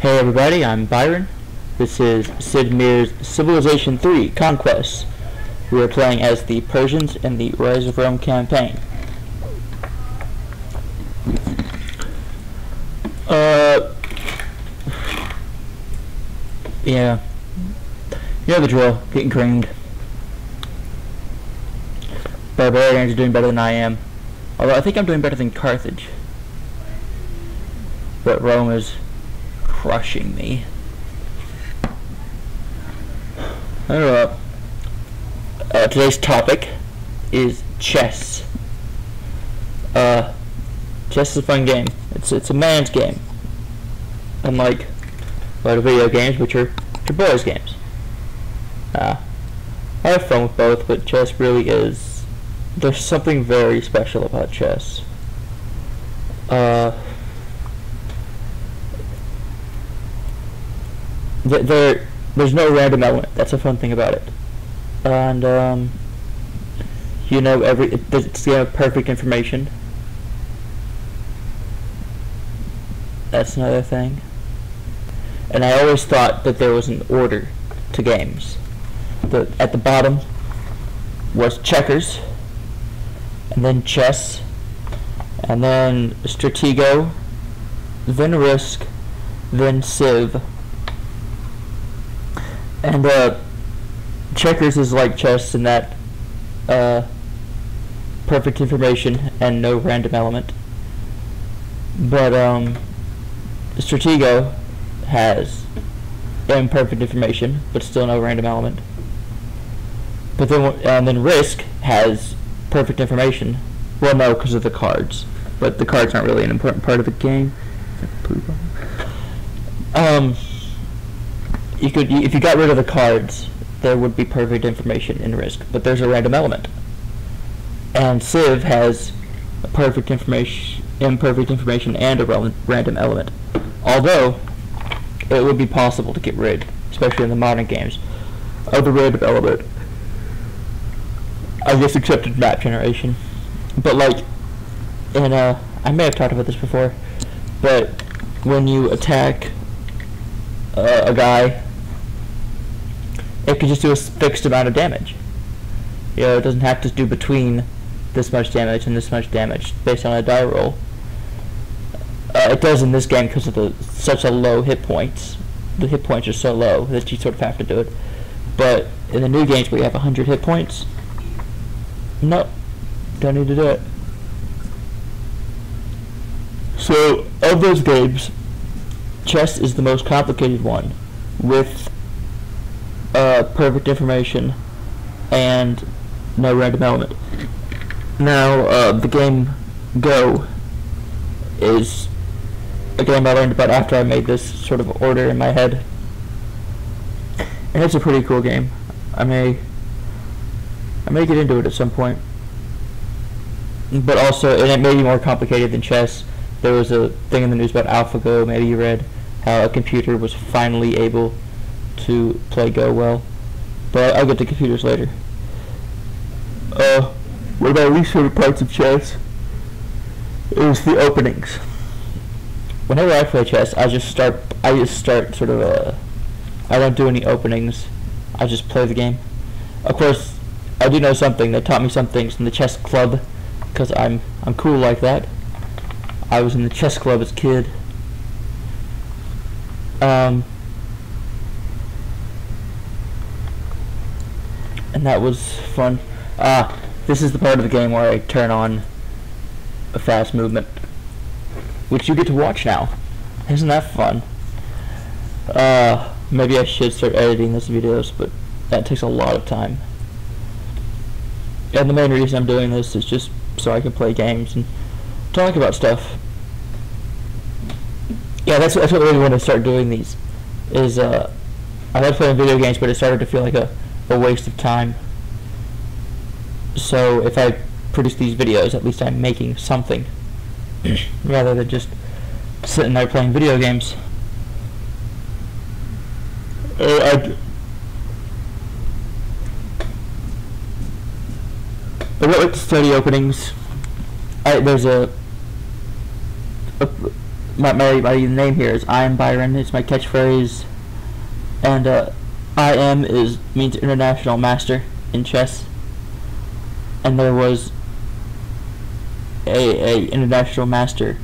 Hey everybody, I'm Byron. This is Sid Meier's Civilization 3 Conquest. We are playing as the Persians in the Rise of Rome campaign. Yeah. You know the drill. Getting creamed. Barbarians are doing better than I am. Although I think I'm doing better than Carthage. But Rome is crushing me. Today's topic is chess. Chess is a fun game. It's a man's game. Unlike a lot of video games, which are boys' games. I have fun with both, but chess really is. There's something very special about chess. There's no random element. That's a fun thing about it. And you know, it's a game of perfect information. That's another thing. And I always thought that there was an order to games. At the bottom was checkers, and then chess, and then stratego, then risk, then civ. And checkers is like chess in that perfect information and no random element. But stratego has imperfect information but still no random element. But then risk has perfect information. Well, no, because of the cards. But the cards aren't really an important part of the game. If you got rid of the cards, there would be perfect information in risk, but there's a random element. And civ has a imperfect information, and a random element. Although it would be possible to get rid, especially in the modern games, of the random element. I guess except in map generation. But like in I may have talked about this before, but when you attack a guy, it can just do a fixed amount of damage. You know, it doesn't have to do between this much damage and this much damage based on a die roll. It does in this game because of such a low hit points. The hit points are so low that you sort of have to do it. But in the new games where you have 100 hit points, no, don't need to do it. So, of those games, chess is the most complicated one, with perfect information and no random element. Now, the game Go is a game I learned about after I made this sort of order in my head, and it's a pretty cool game. I may get into it at some point, but also, and it may be more complicated than chess. There was a thing in the news about AlphaGo. Maybe you read how a computer was finally able to play Go well, but I'll get to computers later. One of my least favorite parts of chess is the openings. Whenever I play chess, I just start sort of I don't do any openings. I just play the game. Of course, I do know something. They taught me some things in the chess club, because I'm cool like that. I was in the chess club as a kid. And that was fun. This is the part of the game where I turn on a fast movement, which you get to watch now. Isn't that fun? Maybe I should start editing these videos, but that takes a lot of time. And the main reason I'm doing this is just so I can play games and talk about stuff. Yeah, that's what I really want to start doing these. Is I like playing video games, but it started to feel like a waste of time. So if I produce these videos, at least I'm making something, rather than just sitting there playing video games. I don't like to study openings. There's my name here is I am Byron. It's my catchphrase, and I am means international master in chess. And there was a international master,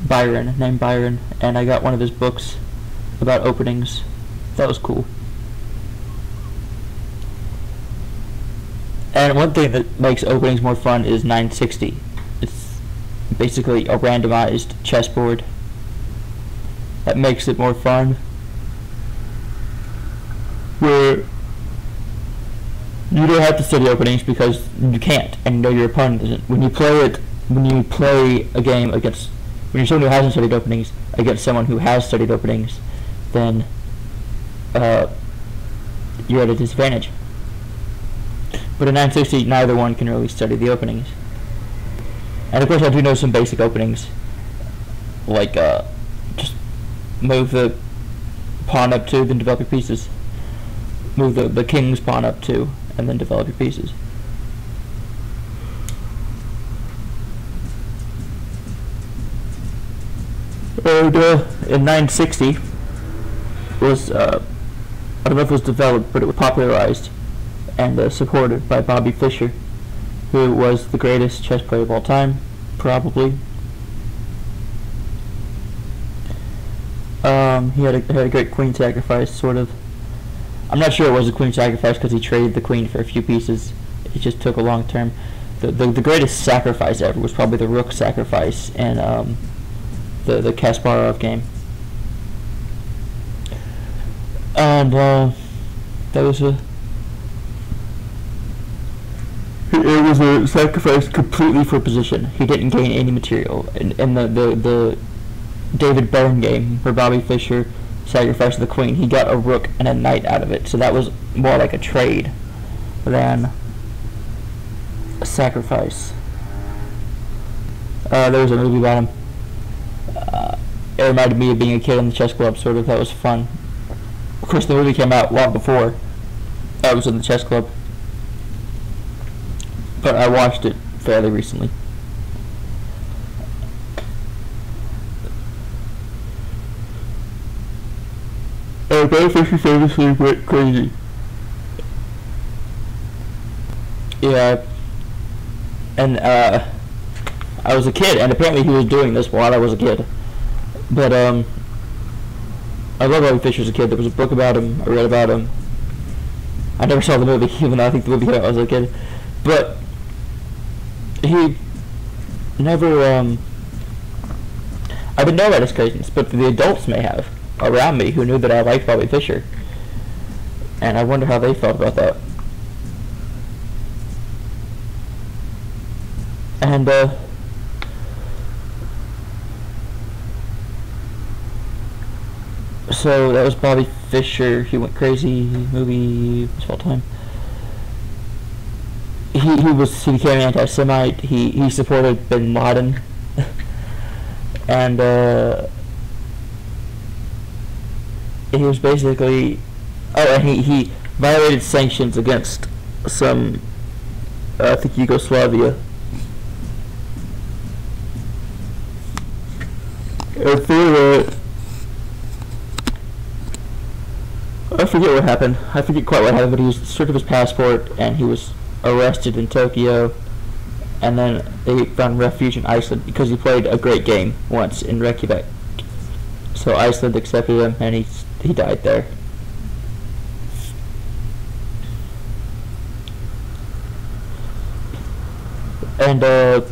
Byron, named Byron, and I got one of his books about openings. That was cool. And one thing that makes openings more fun is 960. It's basically a randomized chessboard. That makes it more fun. Where you don't have to study openings because you can't, and you know your opponent isn't. When you play a game against, when you're someone who hasn't studied openings against someone who has studied openings, then you're at a disadvantage. But in 960, neither one can really study the openings. And of course, I do know some basic openings, like just move the pawn up 2, then develop your pieces. Move the king's pawn up 2, and then develop your pieces. And in 960 was I don't know if it was developed, but it was popularized and supported by Bobby Fischer, who was the greatest chess player of all time, probably. He had a great queen sacrifice, sort of. I'm not sure it was a queen sacrifice because he traded the queen for a few pieces. It just took a long term. The greatest sacrifice ever was probably the rook sacrifice in the Kasparov game. And that was it was a sacrifice completely for position. He didn't gain any material. In the David Byrne game, where Bobby Fischer sacrificed the queen, he got a rook and a knight out of it. So that was more like a trade than a sacrifice. There was a movie about him. It reminded me of being a kid in the chess club, sort of. That was fun. Of course, the movie came out long before I was in the chess club, but I watched it fairly recently. Bobby Fischer famously went crazy. Yeah, and I was a kid, and apparently he was doing this while I was a kid. But I love Bobby Fischer as a kid. There was a book about him. I read about him. I never saw the movie, even though I think the movie came out when I was a kid. But he never. I didn't know about his craziness, but the adults may have around me who knew that I liked Bobby Fischer, and I wonder how they felt about that. And so that was Bobby Fischer. He went crazy. Movie of all time. He became anti-Semite. He supported Bin Laden, and he was basically and he violated sanctions against some I think Yugoslavia. And for I forget what happened. I forget quite what happened, but he was stripped of his passport and he was arrested in Tokyo, and then they found refuge in Iceland because he played a great game once in Reykjavik. So Iceland accepted him, and he died there. And I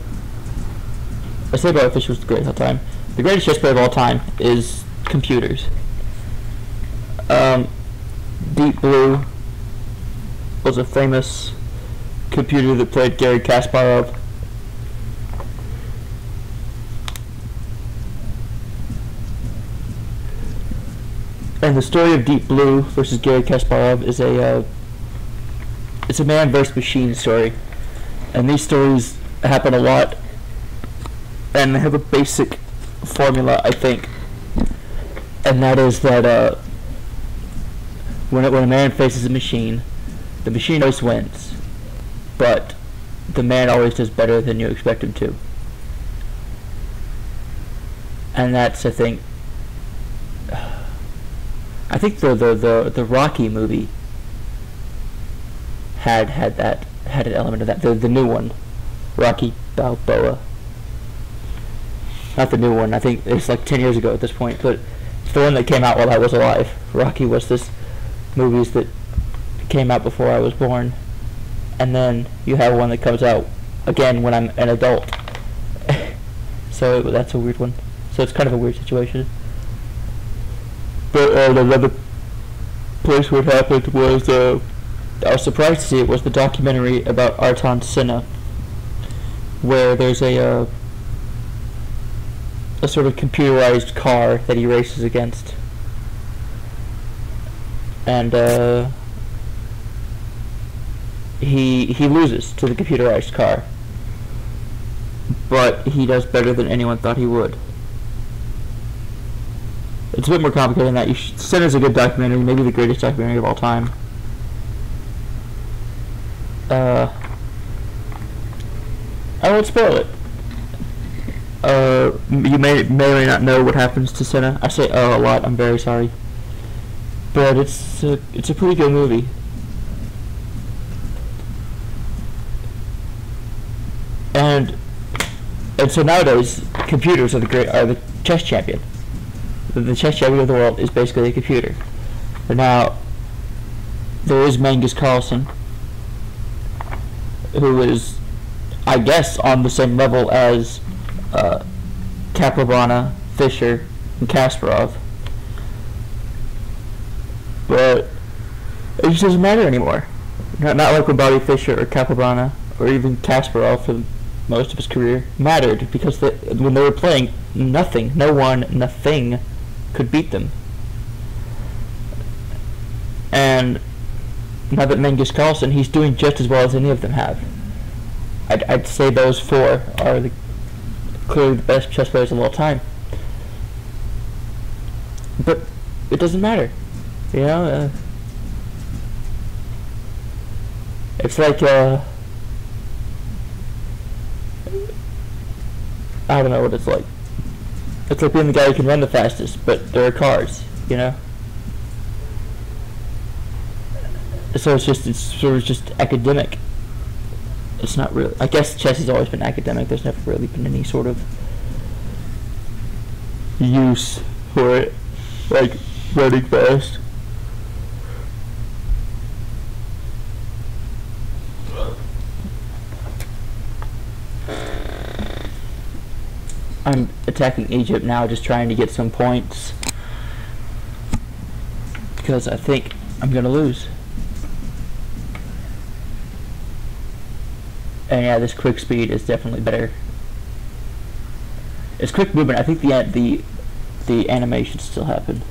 say Bobby Fischer was the greatest of all time. The greatest chess player of all time is computers. Deep Blue was a famous computer that played Garry Kasparov. And the story of Deep Blue versus Garry Kasparov is it's a man versus machine story. And these stories happen a lot, and they have a basic formula, I think, and that is that when a man faces a machine, the machine always wins, but the man always does better than you expect him to. and that's I think the Rocky movie had an element of that. The new one, Rocky Balboa. Not the new one. I think it's like 10 years ago at this point, but it's the one that came out while I was alive. Rocky was this movies that came out before I was born, and then you have one that comes out again when I'm an adult. So that's a weird one. So it's kind of a weird situation. But another place where it happened was, I was surprised to see it, was the documentary about Ayrton Senna, where there's a sort of computerized car that he races against, and he loses to the computerized car, but he does better than anyone thought he would. It's a bit more complicated than that. Senna's a good documentary, maybe the greatest documentary of all time. I won't spoil it. You may or may not know what happens to Senna. I say a lot. I'm very sorry, but it's a pretty good movie. And so nowadays, computers are the chess champion. The chess champion of the world is basically a computer. But now there is Magnus Carlsen, who is, I guess, on the same level as Capablanca, Fischer, and Kasparov. But it just doesn't matter anymore. Not like when Bobby Fischer or Capablanca or even Kasparov for most of his career mattered, because when they were playing, nothing could beat them. And now that Magnus Carlsen, he's doing just as well as any of them have. I'd say those four are clearly the best chess players of all time. But it doesn't matter, you know. It's like I don't know what it's like. It's like being the guy who can run the fastest, but there are cars, you know. So it's sort of just academic. It's not really. I guess chess has always been academic. There's never really been any sort of use for it, like running fast. I'm attacking Egypt now, just trying to get some points, because I think I'm gonna lose. And yeah, this quick speed is definitely better. It's quick movement. I think the animations still happen.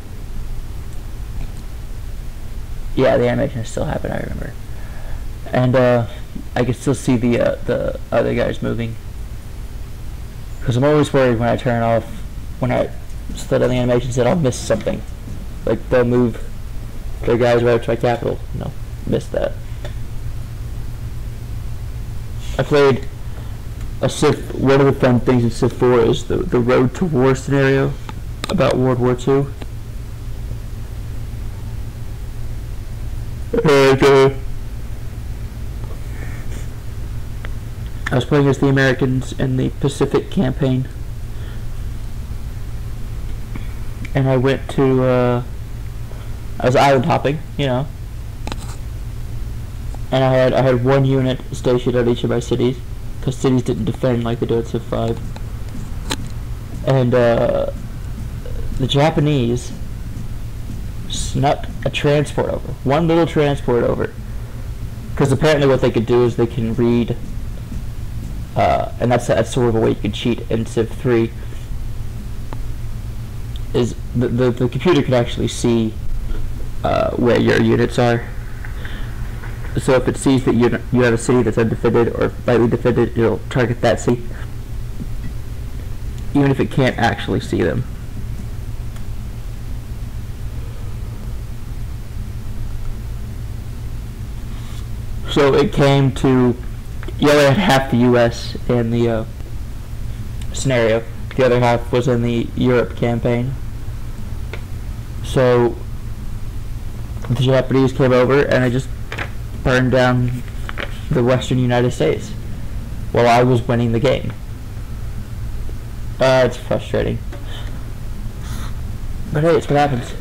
Yeah, the animations still happen. I remember, and I can still see the other guys moving. Because I'm always worried when I turn off, when I start on the animations, that I'll miss something. Like they'll move their guys right up to my capital. No, miss that. I played a Civ. One of the fun things in Civ 4 is the Road to War scenario about World War II. And I was playing as the Americans in the Pacific Campaign, and I went to I was island hopping, you know, and I had one unit stationed at each of my cities, because cities didn't defend like they do at Civ 5, and the Japanese snuck a transport over, one little transport over, because apparently what they could do is they can read. And that's sort of a way you can cheat in Civ 3. Is the computer can actually see where your units are. So if it sees that you have a city that's undefended or lightly defended, it'll target that city, even if it can't actually see them. So it came to. You only had half the U.S. in the scenario, The other half was in the Europe campaign. So the Japanese came over and they just burned down the western United States while I was winning the game. It's frustrating. But hey, it's what happens.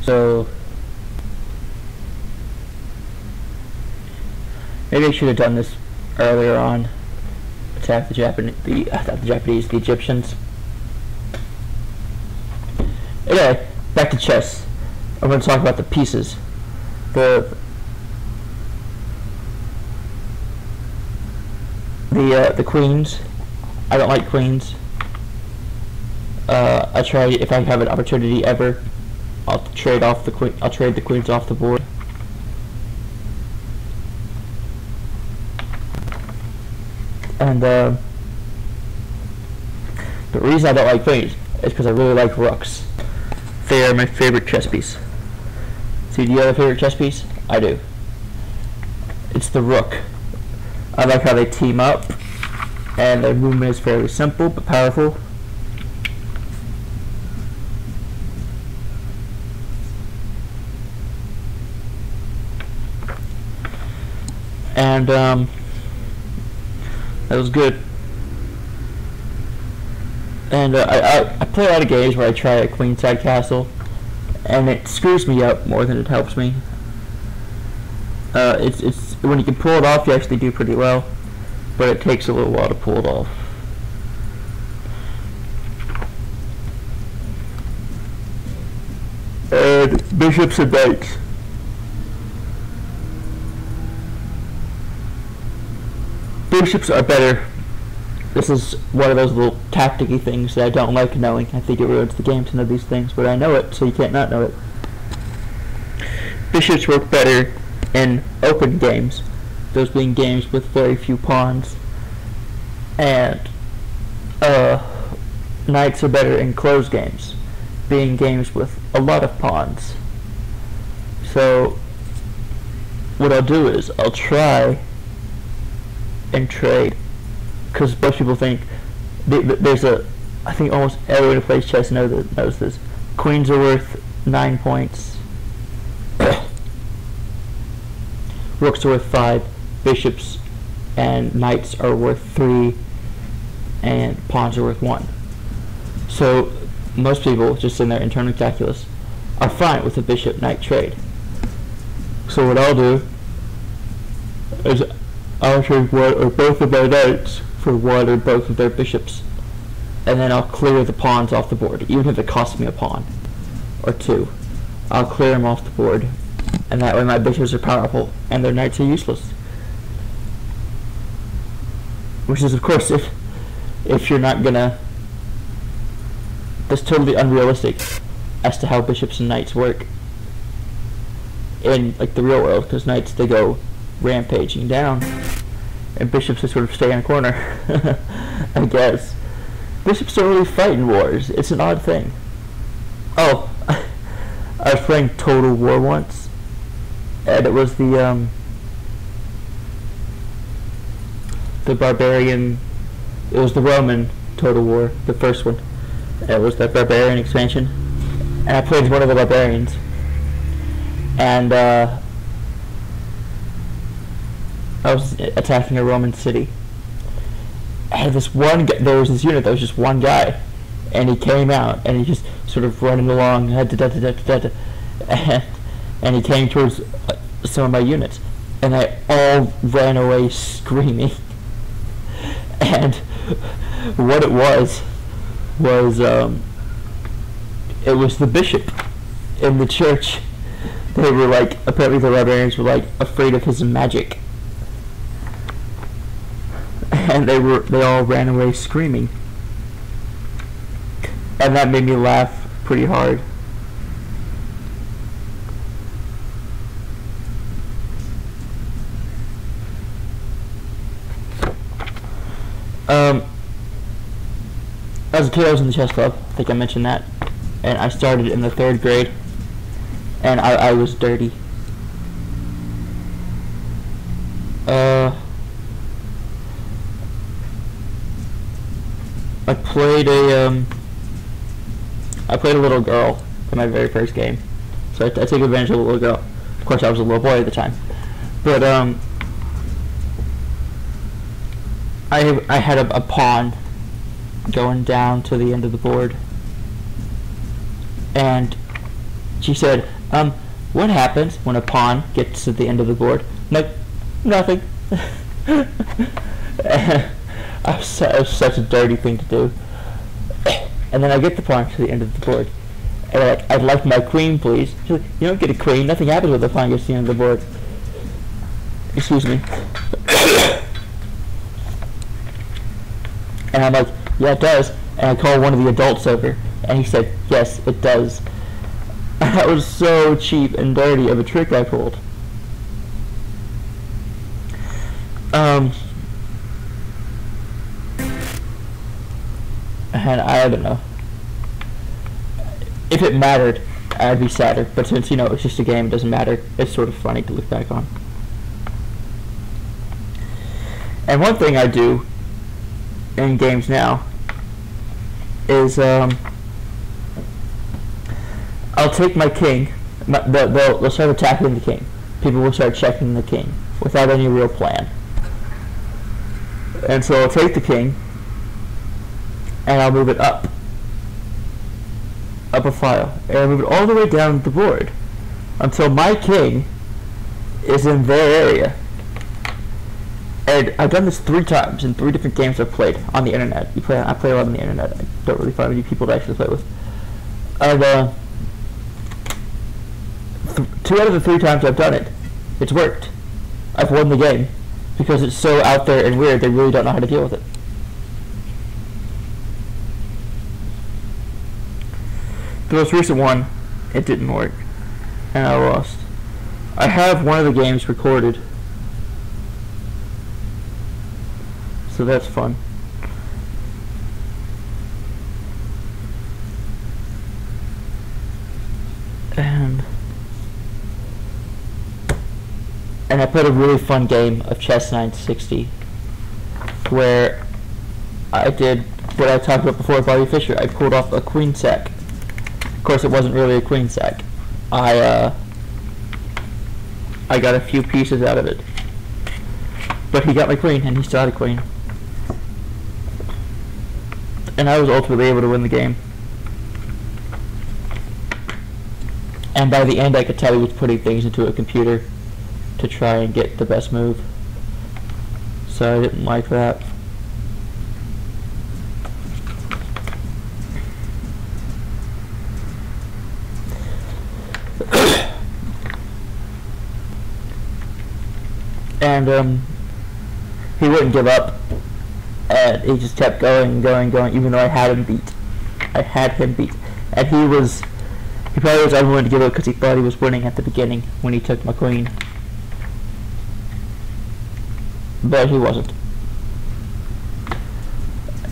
So maybe I should have done this earlier on. Attack the Japanese, the Egyptians. Anyway, back to chess. I'm going to talk about the pieces. The queens. I don't like queens. I try, if I have an opportunity ever, I'll trade the queens off the board. And the reason I don't like queens is because I really like rooks. They are my favorite chess piece. See, do you have a favorite chess piece? I do. It's the rook. I like how they team up, and their movement is fairly simple but powerful. And that was good. And I play a lot of games where I try a queenside castle, and it screws me up more than it helps me. It's when you can pull it off, you actually do pretty well, but it takes a little while to pull it off. And bishops and knights. Bishops are better. This is one of those little tacticky things that I don't like knowing. I think it ruins the game to know these things, but I know it, so you can't not know it. Bishops work better in open games, those being games with very few pawns, and knights are better in closed games, being games with a lot of pawns. So what I'll do is I'll try and trade, because most people think there's I think almost everyone who plays chess knows this. Queens are worth 9 points. Rooks are worth 5. Bishops and knights are worth 3, and pawns are worth 1. So most people, just in their internal calculus, are fine with a bishop-knight trade. So what I'll do is I'll trade one or both of my knights for one or both of their bishops, and then I'll clear the pawns off the board, even if it costs me a pawn or 2. I'll clear them off the board, and that way my bishops are powerful and their knights are useless. Which is, of course, if you're not gonna, that's totally unrealistic as to how bishops and knights work in like the real world, because knights, they go rampaging down, and bishops just sort of stay in a corner. I guess bishops don't really fight in wars. It's an odd thing. Oh, I was playing Total War once, and it was the barbarian. It was the Roman Total War, the first one. It was that barbarian expansion, and I played one of the barbarians, and I was attacking a Roman city. I had this one guy, there was this unit that was just one guy, and he came out, and he just sort of running along, and he came towards some of my units, and they all ran away screaming. And what it was it was the bishop in the church. They were like, apparently the barbarians were like afraid of his magic, and they all ran away screaming, and that made me laugh pretty hard. As a kid, I was in the chess club. I think I mentioned that, and I started in the 3rd grade. and I was dirty. I played a little girl in my very first game, so I took advantage of the little girl. Of course, I was a little boy at the time, but I had a pawn going down to the end of the board, and she said, what happens when a pawn gets to the end of the board? Like, nothing. It was such a dirty thing to do. And then I get the pawn to the end of the board, and I'm like, I'd like my queen, please. She's like, you don't get a queen. Nothing happens when the pawn gets to the end of the board. Excuse me. And I'm like, yeah, it does. And I called one of the adults over, and he said, yes, it does. That was so cheap and dirty of a trick I pulled. And I don't know. If it mattered, I'd be sadder. But since, you know, it's just a game, it doesn't matter. It's sort of funny to look back on. And one thing I do in games now is I'll take my king. They'll start attacking the king. People will start checking the king without any real plan. And so I'll take the king and I'll move it up a file, and I'll move it all the way down the board until my king is in their area. And I've done this 3 times in 3 different games I've played on the internet. I play a lot on the internet. I don't really find any people to actually play with. And 2 out of the 3 times I've done it, it's worked. I've won the game because it's so out there and weird. They really don't know how to deal with it. The most recent one, it didn't work, and I lost. I have one of the games recorded, so that's fun. And I played a really fun game of Chess 960, where I did what I talked about before with Bobby Fischer. I pulled off a queen sack. Of course, it wasn't really a queen sack. I got a few pieces out of it, but he got my queen, and he still had a queen, and I was ultimately able to win the game. And by the end, I could tell he was putting things into a computer to try and get the best move, so I didn't like that. And he wouldn't give up, and he just kept going, even though I had him beat. And he probably was unwilling to give up because he thought he was winning at the beginning when he took my queen. But he wasn't.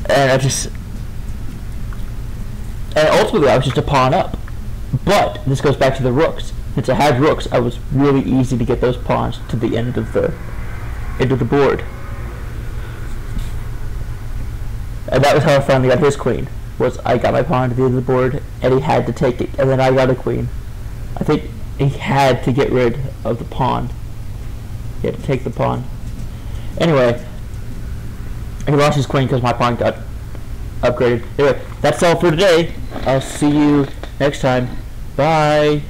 And ultimately I was just a pawn up. But this goes back to the rooks. Since I had rooks, I was really easy to get those pawns to the end of the board. And that was how I finally got his queen. Was I got my pawn to the end of the board, and he had to take it, and then I got a queen. I think he had to get rid of the pawn. He had to take the pawn. Anyway, he lost his queen because my pawn got upgraded. Anyway, that's all for today. I'll see you next time. Bye.